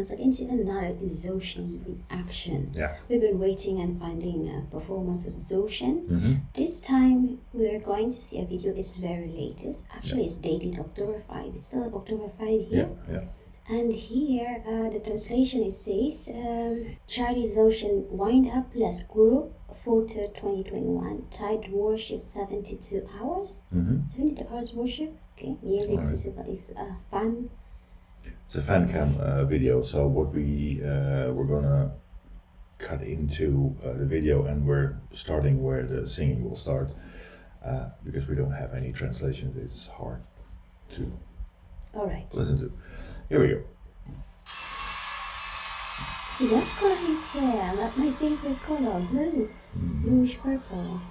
once again to another Zhou reaction. Yeah. We've been waiting and finding a performance of Zhou. Mm-hmm. This time we're going to see a video. It's very latest. Actually, it's dated October 5. It's still October 5 here. Yeah. And here the translation it says Charlie Zhou wind up less group photo 2021 tide worship 72 hours. 72 hours worship. Okay, music festival is fun. It's a fan cam video, so what we're gonna cut into the video, and we're starting where the singing will start, because we don't have any translations. It's hard to listen to. Here we go. He does color his hair, not my favorite color, blue, bluish purple.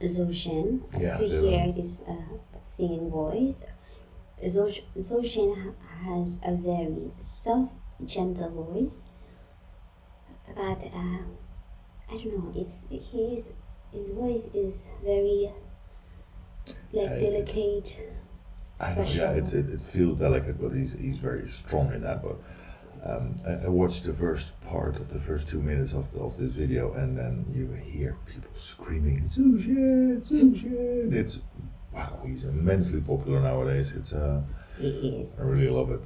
Zhou to hear this singing voice. Zhou has a very soft, gentle voice, but I don't know. His voice is very delicate, special. It feels delicate, but he's very strong in that. But I watched the first part of the first 2 minutes of this video, and then you hear people screaming, Zhou. It's wow, he's immensely popular nowadays. He is. I really love it.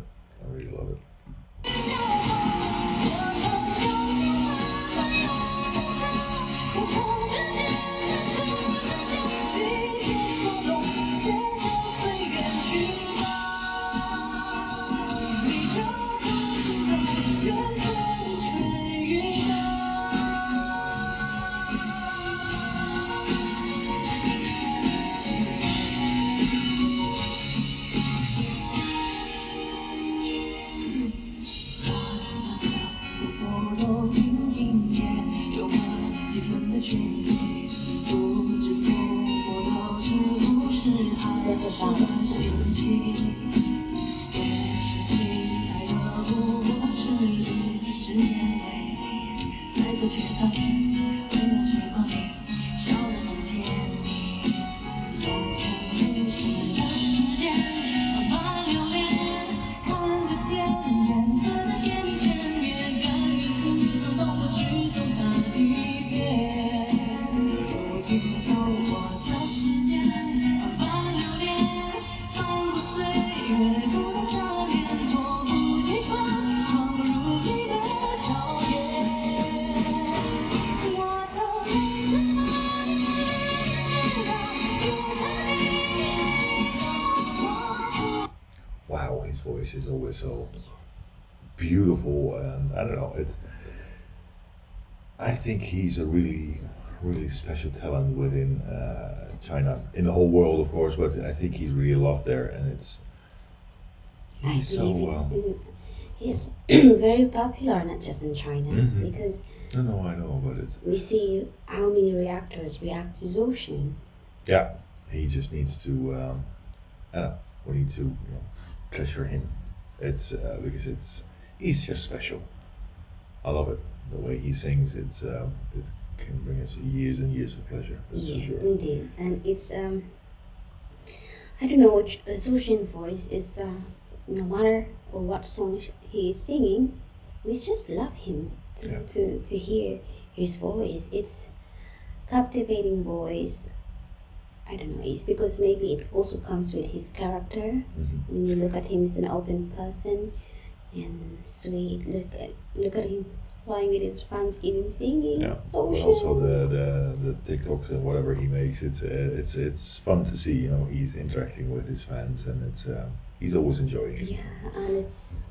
Voice is always so beautiful, and I don't know. I think he's a really special talent within China, in the whole world, of course. But I think he's really loved there, and he's very popular, not just in China, because I know, but we see how many reactors react to Zhou. Yeah, he just needs to. We need to treasure him. It's because he's just special. I love it. the way he sings, it can bring us years and years of pleasure. That's Yes, for sure. indeed. And it's I don't know, Zhou Shen voice is no matter what song he is singing, we just love him to hear his voice. It's captivating voice. I don't know, it's because maybe it also comes with his character. When you look at him as an open person and sweet, look at him playing with his fans, even singing. Yeah, but also the TikToks and whatever he makes, it's fun to see. You know, he's interacting with his fans, and it's he's always enjoying it. Yeah, and it's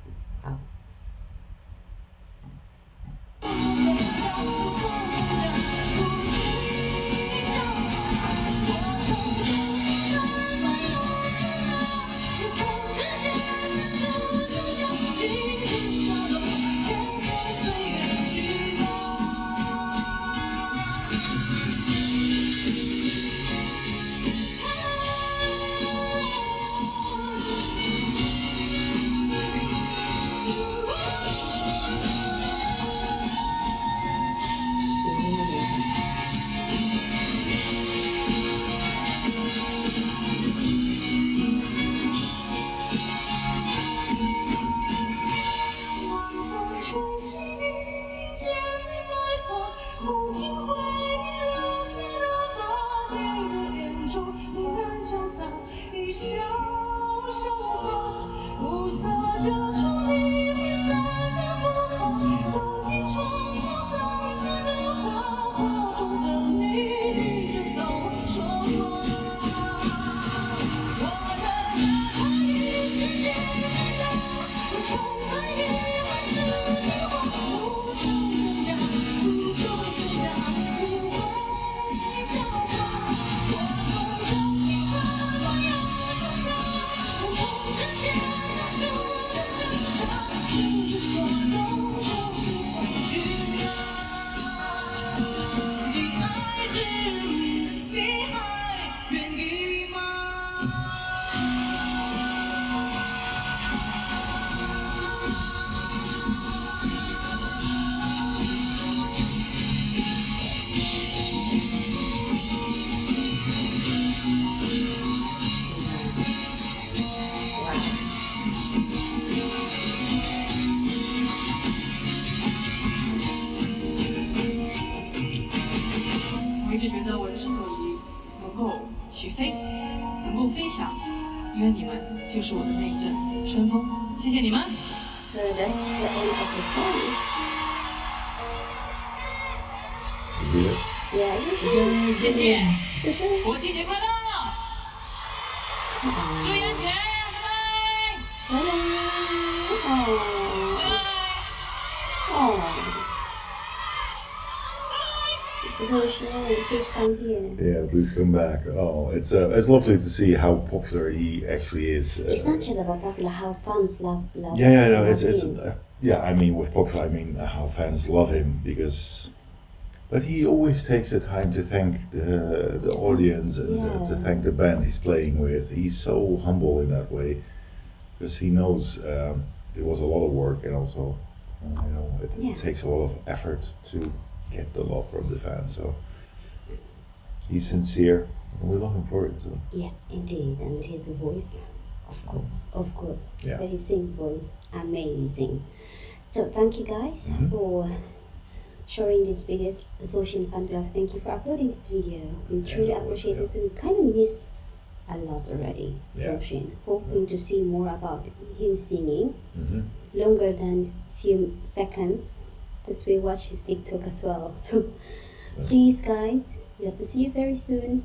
So that's the end of the song. Yeah. Yeah. 谢谢，国庆节快乐！注意安全，拜拜。So Shen, please come here. Yeah, please come back. Oh, it's lovely to see how popular he actually is. It's not just about popular, how fans love. Yeah, I know. It's him. yeah. I mean, with popular, I mean how fans love him because, but he always takes the time to thank the audience and to thank the band he's playing with. He's so humble in that way because he knows it was a lot of work and also, you know, it takes a lot of effort to get the love from the fans. So he's sincere and we love him for it. So. Yeah, indeed, and with his voice, of course. Yeah. But his sing voice, amazing. So thank you guys for showing this biggest social fan club. Thank you for uploading this video. We truly appreciate this. We kind of miss a lot already. Shen, hoping to see more about him singing longer than few seconds. Because we watch his TikTok as well. So please guys, we have to see you very soon.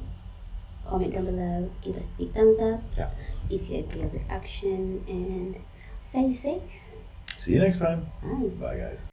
Comment down below, give us a big thumbs up if you agree with reaction, and stay safe. See you next time. Bye. Bye guys.